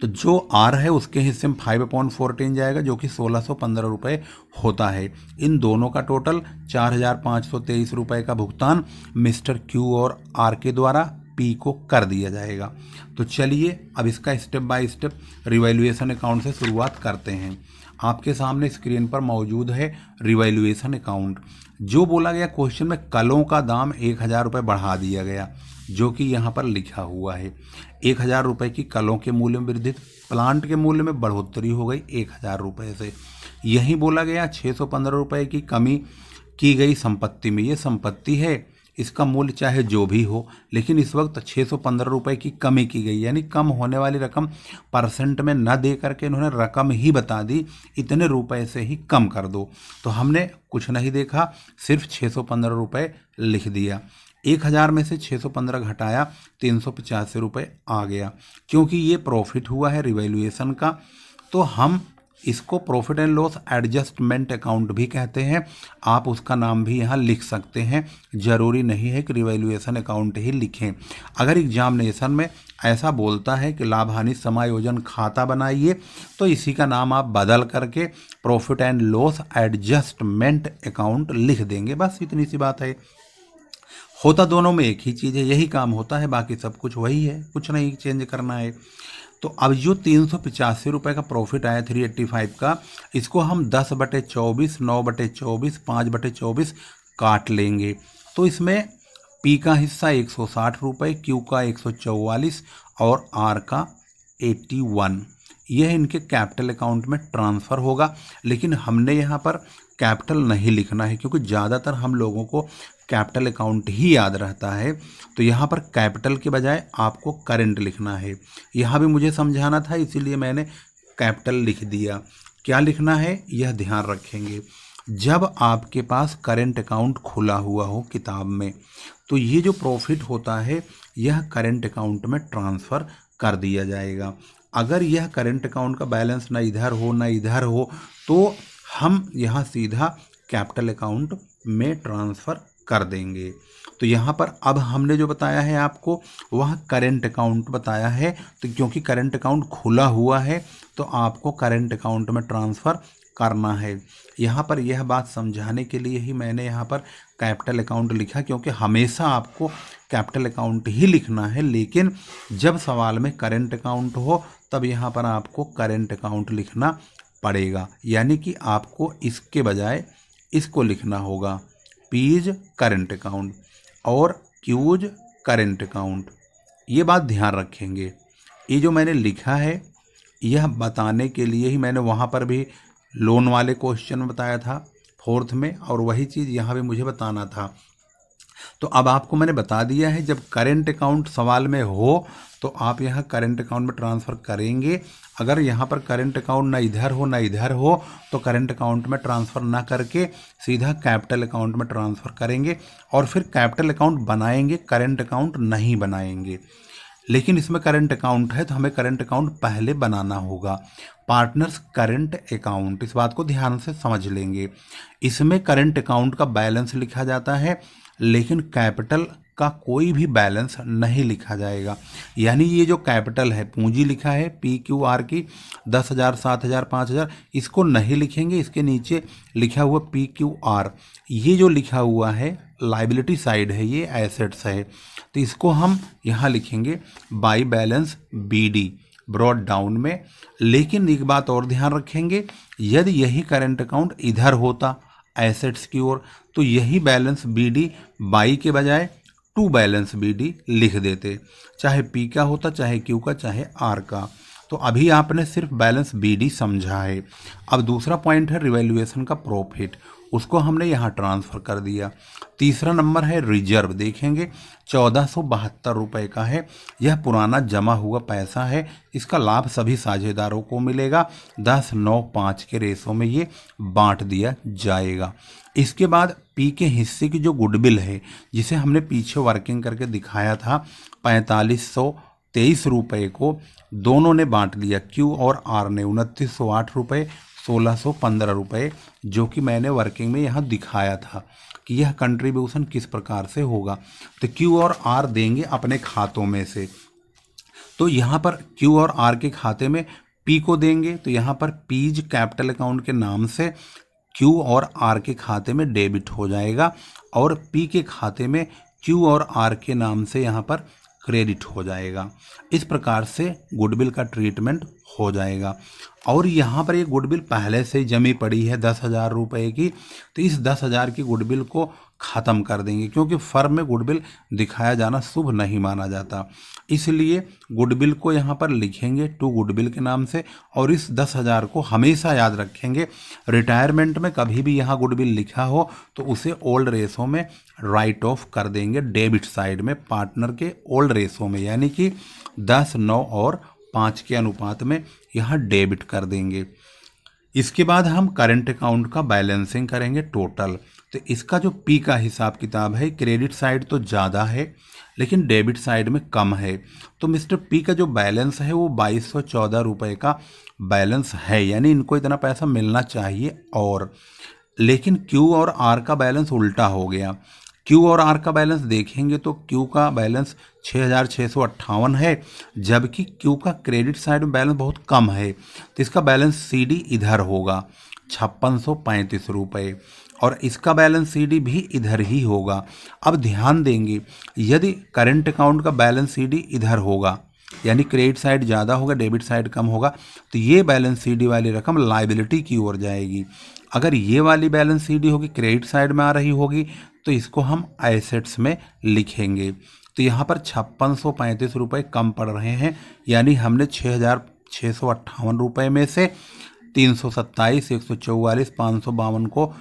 तो जो आर है उसके हिस्से में 5/14 जाएगा, जो कि 1615 रुपये होता है। इन दोनों का टोटल 4523 रुपये का भुगतान मिस्टर क्यू और आर के द्वारा पी को कर दिया जाएगा। तो चलिए अब इसका step by step revaluation account से शुरुआत करते हैं। आपके सामने स्क्रीन पर मौजूद है रिवैल्यूएशन अकाउंट। जो बोला गया क्वेश्चन में, कलों का दाम 1000 रुपये बढ़ा दिया गया, जो कि यहाँ पर लिखा हुआ है 1000 रुपये की कलों के मूल्य में वृद्धि, प्लांट के मूल्य में बढ़ोतरी हो गई 1000 रुपये से। यही बोला गया 615 रुपये की कमी की गई संपत्ति में, ये संपत्ति है, इसका मूल्य चाहे जो भी हो, लेकिन इस वक्त 615 रुपये की कमी की गई, यानी कम होने वाली रकम परसेंट में न दे करके इन्होंने रकम ही बता दी, इतने रुपए से ही कम कर दो। तो हमने कुछ नहीं देखा, सिर्फ 615 रुपये लिख दिया। 1000 में से 615 घटाया, 385 रुपये आ गया। क्योंकि ये प्रॉफिट हुआ है रिवैल्यूएशन का, तो हम इसको profit and loss adjustment account भी कहते हैं। आप उसका नाम भी यहाँ लिख सकते हैं, ज़रूरी नहीं है कि रिवैल्यूएशन अकाउंट ही लिखें। अगर एग्जामिनेशन में ऐसा बोलता है कि लाभ हानि समायोजन खाता बनाइए, तो इसी का नाम आप बदल करके profit and loss adjustment account लिख देंगे, बस इतनी सी बात है। होता दोनों में एक ही चीज़ है, यही काम होता है, बाकी सब कुछ वही है, कुछ नहीं चेंज करना है। तो अब जो 385 रुपये का प्रॉफिट आया 385 का, इसको हम 10/24, 9/24, 5/24 काट लेंगे। तो इसमें पी का हिस्सा 160 रुपये, क्यू का 144 और आर का 81, यह इनके कैपिटल अकाउंट में ट्रांसफ़र होगा। लेकिन हमने यहाँ पर कैपिटल नहीं लिखना है, क्योंकि ज़्यादातर हम लोगों को कैपिटल अकाउंट ही याद रहता है। तो यहाँ पर कैपिटल के बजाय आपको करेंट लिखना है। यहाँ भी मुझे समझाना था, इसीलिए मैंने कैपिटल लिख दिया। क्या लिखना है यह ध्यान रखेंगे। जब आपके पास करेंट अकाउंट खुला हुआ हो किताब में, तो ये जो प्रॉफिट होता है यह करेंट अकाउंट में ट्रांसफ़र कर दिया जाएगा। अगर यह करेंट अकाउंट का बैलेंस ना इधर हो ना इधर हो, तो हम यहाँ सीधा कैपिटल अकाउंट में ट्रांसफ़र कर देंगे। तो यहाँ पर अब हमने जो बताया है आपको, वह करेंट अकाउंट बताया है। तो क्योंकि करेंट अकाउंट खुला हुआ है, तो आपको करेंट अकाउंट में ट्रांसफ़र करना है। यहाँ पर यह बात समझाने के लिए ही मैंने यहाँ पर कैपिटल अकाउंट लिखा, क्योंकि हमेशा आपको कैपिटल अकाउंट ही लिखना है, लेकिन जब सवाल में करेंट अकाउंट हो तब यहाँ पर आपको करेंट अकाउंट लिखना पड़ेगा। यानी कि आपको इसके बजाय इसको लिखना होगा, पीज करेंट अकाउंट और क्यूज करेंट अकाउंट। ये बात ध्यान रखेंगे। ये जो मैंने लिखा है यह बताने के लिए ही मैंने वहाँ पर भी लोन वाले क्वेश्चन में बताया था फोर्थ में, और वही चीज़ यहाँ पे मुझे बताना था। तो अब आपको मैंने बता दिया है, जब करेंट अकाउंट सवाल में हो तो आप यहाँ करेंट अकाउंट में ट्रांसफ़र करेंगे। अगर यहाँ पर करेंट अकाउंट ना इधर हो ना इधर हो तो करेंट अकाउंट में ट्रांसफ़र ना करके सीधा कैपिटल अकाउंट में ट्रांसफ़र करेंगे और फिर कैपिटल अकाउंट बनाएंगे, करेंट अकाउंट नहीं बनाएंगे। लेकिन इसमें करंट अकाउंट है तो हमें करंट अकाउंट पहले बनाना होगा। पार्टनर्स करंट अकाउंट, इस बात को ध्यान से समझ लेंगे। इसमें करंट अकाउंट का बैलेंस लिखा जाता है, लेकिन कैपिटल का कोई भी बैलेंस नहीं लिखा जाएगा। यानी ये जो कैपिटल है, पूंजी लिखा है PQR की 10,000, 7,000, 5,000, इसको नहीं लिखेंगे। इसके नीचे लिखा हुआ PQR, ये जो लिखा हुआ है लाइबिलिटी साइड है, ये एसेट्स है, तो इसको हम यहाँ लिखेंगे by balance BD brought down में। लेकिन एक बात और ध्यान रखेंगे, यदि यही करंट अकाउंट इधर होता एसेट्स की ओर तो यही बैलेंस BD बाई के बजाय टू बैलेंस BD लिख देते, चाहे P का होता, चाहे Q का, चाहे R का। तो अभी आपने सिर्फ बैलेंस BD समझा है। अब दूसरा पॉइंट है रिवैल्यूएशन का प्रॉफिट, उसको हमने यहाँ ट्रांसफ़र कर दिया। तीसरा नंबर है रिजर्व, देखेंगे 1472 रुपये का है। यह पुराना जमा हुआ पैसा है, इसका लाभ सभी साझेदारों को मिलेगा। 10-9-5 के रेशो में ये बांट दिया जाएगा। इसके बाद P के हिस्से की जो गुडविल है, जिसे हमने पीछे वर्किंग करके दिखाया था, 4523 रुपये को दोनों ने बांट लिया, Q और R ने 2908 रुपये, 1615 रुपये, जो कि मैंने वर्किंग में यहाँ दिखाया था कि यह कंट्रीब्यूशन किस प्रकार से होगा। तो Q और R देंगे अपने खातों में से, तो यहाँ पर Q और R के खाते में P को देंगे, तो यहाँ पर पीज कैपिटल अकाउंट के नाम से Q और R के खाते में डेबिट हो जाएगा और P के खाते में Q और R के नाम से यहाँ पर क्रेडिट हो जाएगा। इस प्रकार से गुडविल का ट्रीटमेंट हो जाएगा। और यहाँ पर ये गुडविल पहले से जमी पड़ी है 10,000 रुपये की, तो इस 10,000 की गुडविल को ख़त्म कर देंगे, क्योंकि फर्म में गुडविल दिखाया जाना शुभ नहीं माना जाता। इसलिए गुडविल को यहाँ पर लिखेंगे टू गुडविल के नाम से, और इस 10,000 को हमेशा याद रखेंगे। रिटायरमेंट में कभी भी यहाँ गुडविल लिखा हो तो उसे ओल्ड रेशो में राइट ऑफ कर देंगे, डेबिट साइड में पार्टनर के ओल्ड रेशो में, यानी कि 10, 9 और 5 के अनुपात में यहाँ डेबिट कर देंगे। इसके बाद हम करंट अकाउंट का बैलेंसिंग करेंगे टोटल। तो इसका जो P का हिसाब किताब है, क्रेडिट साइड तो ज़्यादा है लेकिन डेबिट साइड में कम है, तो मिस्टर P का जो बैलेंस है वो 2214 रुपये का बैलेंस है, यानी इनको इतना पैसा मिलना चाहिए। और लेकिन Q और R का बैलेंस उल्टा हो गया। Q और R का बैलेंस देखेंगे तो Q का बैलेंस 6,658 है, जबकि Q का क्रेडिट साइड में बैलेंस बहुत कम है, तो इसका बैलेंस CD इधर होगा 5635 रुपये, और इसका बैलेंस CD भी इधर ही होगा। अब ध्यान देंगे, यदि करंट अकाउंट का बैलेंस CD इधर होगा, यानी क्रेडिट साइड ज़्यादा होगा, डेबिट साइड कम होगा, तो ये बैलेंस CD वाली रकम लाइबिलिटी की ओर जाएगी। अगर ये वाली बैलेंस CD होगी, क्रेडिट साइड में आ रही होगी, तो इसको हम एसेट्स में लिखेंगे। तो यहाँ पर 5635 रुपये कम पड़ रहे हैं, यानी हमने 6,658 रुपये में से 327, 144, 552 को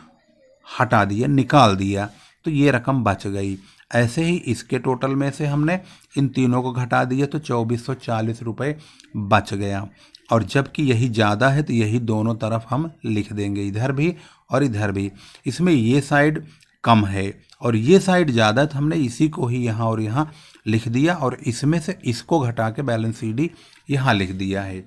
हटा दिया, निकाल दिया, तो ये रकम बच गई। ऐसे ही इसके टोटल में से हमने इन तीनों को घटा दिया तो 2440 रुपये बच गया। और जबकि यही ज़्यादा है तो यही दोनों तरफ हम लिख देंगे, इधर भी और इधर भी। इसमें ये साइड कम है और ये साइड ज़्यादा, तो हमने इसी को ही यहाँ और यहाँ लिख दिया, और इसमें से इसको घटा के बैलेंस CD यहाँ लिख दिया है।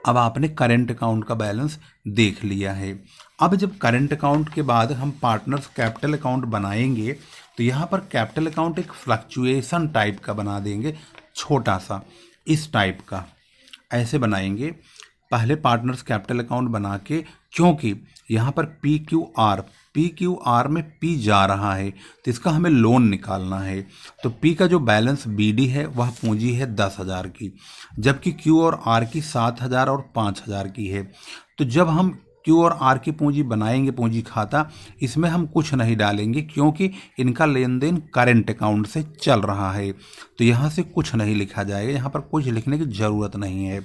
अब आपने करंट अकाउंट का बैलेंस देख लिया है। अब जब करंट अकाउंट के बाद हम पार्टनर्स कैपिटल अकाउंट बनाएंगे, तो यहाँ पर कैपिटल अकाउंट एक फ्लक्चुएशन टाइप का बना देंगे, छोटा सा इस टाइप का, ऐसे बनाएंगे। पहले पार्टनर्स कैपिटल अकाउंट बना के, क्योंकि यहाँ पर PQR में P जा रहा है तो इसका हमें लोन निकालना है, तो P का जो बैलेंस BD है वह पूंजी है 10,000 की, जबकि Q और R की 7,000 और 5,000 की है। तो जब हम Q और R की पूंजी बनाएंगे, पूंजी खाता, इसमें हम कुछ नहीं डालेंगे क्योंकि इनका लेन देन करेंट अकाउंट से चल रहा है, तो यहाँ से कुछ नहीं लिखा जाएगा, यहाँ पर कुछ लिखने की ज़रूरत नहीं है।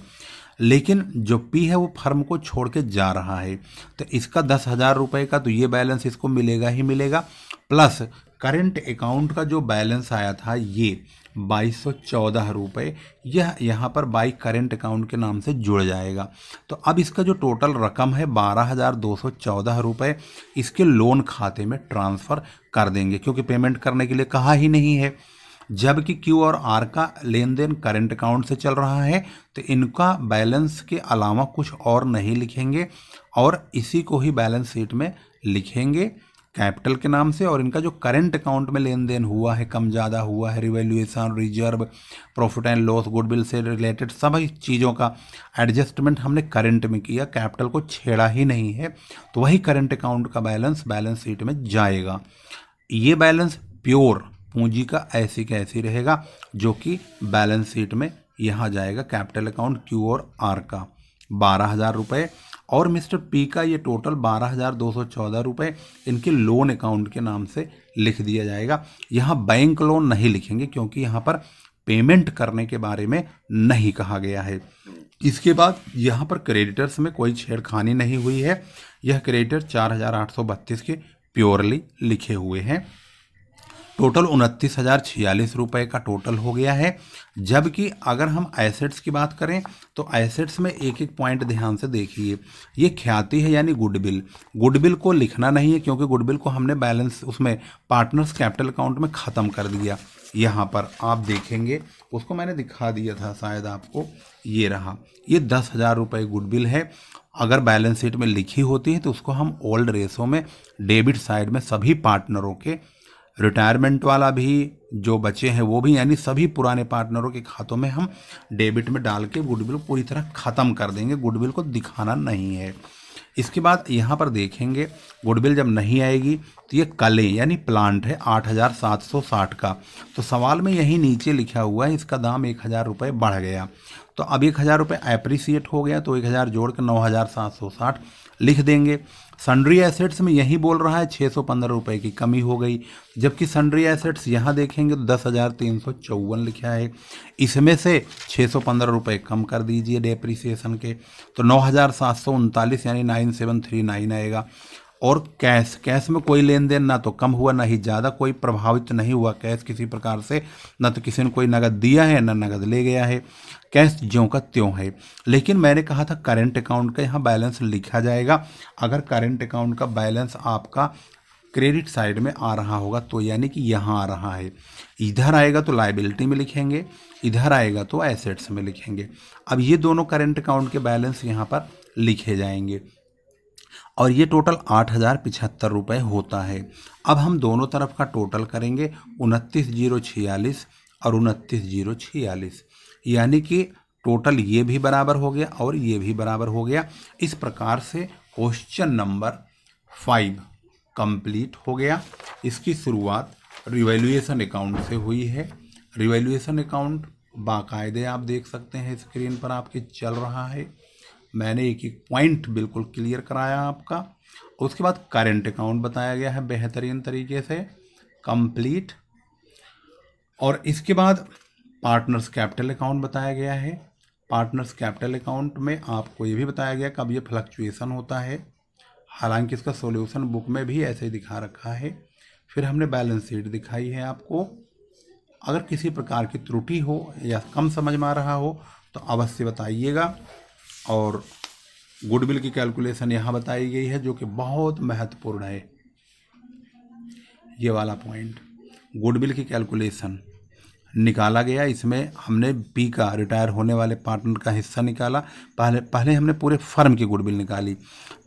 लेकिन जो पी है वो फर्म को छोड़ के जा रहा है, तो इसका 10,000 रुपये का तो ये बैलेंस इसको मिलेगा ही मिलेगा, प्लस करेंट अकाउंट का जो बैलेंस आया था ये 2214 रुपये, यह यहाँ पर बाई करेंट अकाउंट के नाम से जुड़ जाएगा। तो अब इसका जो टोटल रकम है 12,214 रुपये इसके लोन खाते में ट्रांसफ़र कर देंगे, क्योंकि पेमेंट करने के लिए कहा ही नहीं है। जबकि क्यू और आर का लेन देन करेंट अकाउंट से चल रहा है, तो इनका बैलेंस के अलावा कुछ और नहीं लिखेंगे और इसी को ही बैलेंस शीट में लिखेंगे कैपिटल के नाम से। और इनका जो करेंट अकाउंट में लेन देन हुआ है, कम ज़्यादा हुआ है, revaluation, reserve, profit and loss, goodwill से रिलेटेड सभी चीज़ों का एडजस्टमेंट हमने करेंट में किया, कैपिटल को छेड़ा ही नहीं है, तो वही करेंट अकाउंट का बैलेंस शीट में जाएगा। ये बैलेंस प्योर पूंजी का ऐसी कैसी रहेगा, जो कि बैलेंस शीट में यहाँ जाएगा कैपिटल अकाउंट क्यू और आर का 12,000 रुपये, और मिस्टर पी का ये टोटल 12,214 रुपये इनके लोन अकाउंट के नाम से लिख दिया जाएगा। यहाँ बैंक लोन नहीं लिखेंगे, क्योंकि यहाँ पर पेमेंट करने के बारे में नहीं कहा गया है। इसके बाद यहाँ पर क्रेडिटर्स में कोई छेड़खानी नहीं हुई है, यह क्रेडिटर 4,832 के प्योरली लिखे हुए हैं। टोटल 29,046 रुपये का टोटल हो गया है। जबकि अगर हम एसेट्स की बात करें तो एसेट्स में एक एक पॉइंट ध्यान से देखिए, ये ख्याति है यानी गुडविल, गुडविल को लिखना नहीं है, क्योंकि गुडविल को हमने बैलेंस उसमें पार्टनर्स कैपिटल अकाउंट में ख़त्म कर दिया। यहाँ पर आप देखेंगे, उसको मैंने दिखा दिया था शायद आपको, ये रहा, ये 10,000 रुपये गुडविल है। अगर बैलेंस शीट में लिखी होती है तो उसको हम ओल्ड रेशो में डेबिट साइड में सभी पार्टनरों के, रिटायरमेंट वाला भी जो बचे हैं वो भी, यानी सभी पुराने पार्टनरों के खातों में हम डेबिट में डाल के गुडविल पूरी तरह ख़त्म कर देंगे, गुडविल को दिखाना नहीं है। इसके बाद यहाँ पर देखेंगे गुडविल जब नहीं आएगी तो ये कलें यानी प्लांट है 8,760 का, तो सवाल में यही नीचे लिखा हुआ है इसका दाम 1,000 रुपये बढ़ गया, तो अब 1,000 रुपये एप्रिसिएट हो गया, तो 1,000 जोड़ कर 9,760 लिख देंगे। सन्ड्री एसेट्स में यही बोल रहा है 615 रुपये की कमी हो गई, जबकि सन्ड्री एसेट्स यहाँ देखेंगे तो 10,354 लिखा है, इसमें से 615 रुपये कम कर दीजिए डेप्रिसिएशन के, तो 9,739 यानी 9,739 आएगा। और कैश में कोई लेन देन ना तो कम हुआ ना ही ज़्यादा, कोई प्रभावित नहीं हुआ कैश किसी प्रकार से, ना तो किसी ने कोई नगद दिया है ना नगद ले गया है, कैश ज्यों का त्यों है। लेकिन मैंने कहा था करेंट अकाउंट का यहाँ बैलेंस लिखा जाएगा। अगर करेंट अकाउंट का बैलेंस आपका क्रेडिट साइड में आ रहा होगा तो यानी कि यहाँ आ रहा है, इधर आएगा तो लायबिलिटी में लिखेंगे, इधर आएगा तो एसेट्स में लिखेंगे। अब ये दोनों करेंट अकाउंट के बैलेंस यहाँ पर लिखे जाएंगे और ये टोटल 8,075 रुपये होता है। अब हम दोनों तरफ का टोटल करेंगे 29,046 और 29,046, यानी कि टोटल ये भी बराबर हो गया और ये भी बराबर हो गया। इस प्रकार से क्वेश्चन नंबर 5 कंप्लीट हो गया। इसकी शुरुआत रिवैल्यूएशन अकाउंट से हुई है। रिवैल्यूएशन अकाउंट बाकायदे आप देख सकते हैं स्क्रीन पर आपके चल रहा है, मैंने एक एक पॉइंट बिल्कुल क्लियर कराया आपका। उसके बाद करेंट अकाउंट बताया गया है बेहतरीन तरीके से कंप्लीट, और इसके बाद पार्टनर्स कैपिटल अकाउंट बताया गया है। पार्टनर्स कैपिटल अकाउंट में आपको ये भी बताया गया कब ये फ्लक्चुएशन होता है, हालांकि इसका सॉल्यूशन बुक में भी ऐसे ही दिखा रखा है। फिर हमने बैलेंस शीट दिखाई है आपको। अगर किसी प्रकार की त्रुटि हो या कम समझ में आ रहा हो तो अवश्य बताइएगा। और गुडविल की कैलकुलेशन यहाँ बताई गई है जो कि बहुत महत्वपूर्ण है। ये वाला पॉइंट गुडविल की कैलकुलेशन निकाला गया, इसमें हमने पी का रिटायर होने वाले पार्टनर का हिस्सा निकाला। पहले हमने पूरे फर्म की गुडविल निकाली,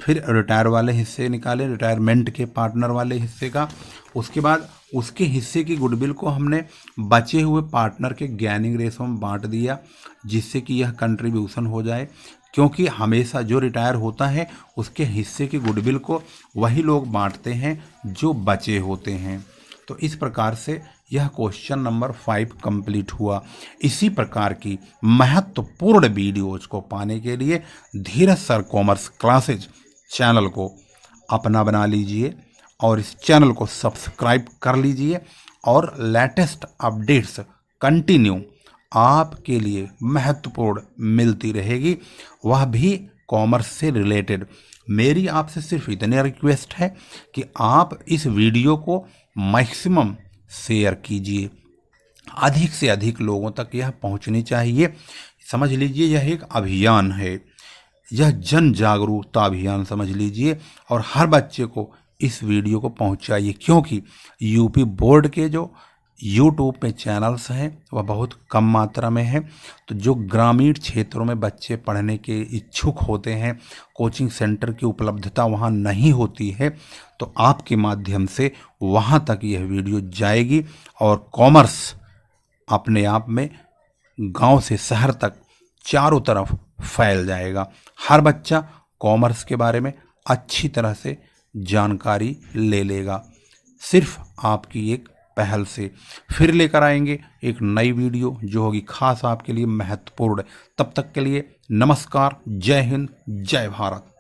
फिर रिटायर वाले हिस्से निकाले, रिटायरमेंट के पार्टनर वाले हिस्से का। उसके बाद उसके हिस्से की गुडविल को हमने बचे हुए पार्टनर के गेनिंग रेशो में बांट दिया, जिससे कि यह कंट्रीब्यूशन हो जाए, क्योंकि हमेशा जो रिटायर होता है उसके हिस्से की गुडविल को वही लोग बांटते हैं जो बचे होते हैं। तो इस प्रकार से यह क्वेश्चन नंबर 5 कंप्लीट हुआ। इसी प्रकार की महत्वपूर्ण वीडियोज को पाने के लिए धीरज सर कॉमर्स क्लासेज चैनल को अपना बना लीजिए और इस चैनल को सब्सक्राइब कर लीजिए और लेटेस्ट अपडेट्स कंटिन्यू आपके लिए महत्वपूर्ण मिलती रहेगी, वह भी कॉमर्स से रिलेटेड। मेरी आपसे सिर्फ इतनी रिक्वेस्ट है कि आप इस वीडियो को मैक्सिमम शेयर कीजिए, अधिक से अधिक लोगों तक यह पहुंचनी चाहिए। समझ लीजिए यह एक अभियान है, यह जन जागरूकता अभियान समझ लीजिए, और हर बच्चे को इस वीडियो को पहुंचाइए, क्योंकि यूपी बोर्ड के जो यूट्यूब पे चैनल्स हैं वह बहुत कम मात्रा में है। तो जो ग्रामीण क्षेत्रों में बच्चे पढ़ने के इच्छुक होते हैं, कोचिंग सेंटर की उपलब्धता वहाँ नहीं होती है, तो आपके माध्यम से वहाँ तक यह वीडियो जाएगी और कॉमर्स अपने आप में गांव से शहर तक चारों तरफ फैल जाएगा। हर बच्चा कॉमर्स के बारे में अच्छी तरह से जानकारी ले लेगा, सिर्फ आपकी एक पहल से। फिर लेकर आएंगे एक नई वीडियो जो होगी खास आपके लिए महत्वपूर्ण। तब तक के लिए नमस्कार, जय हिंद, जय भारत।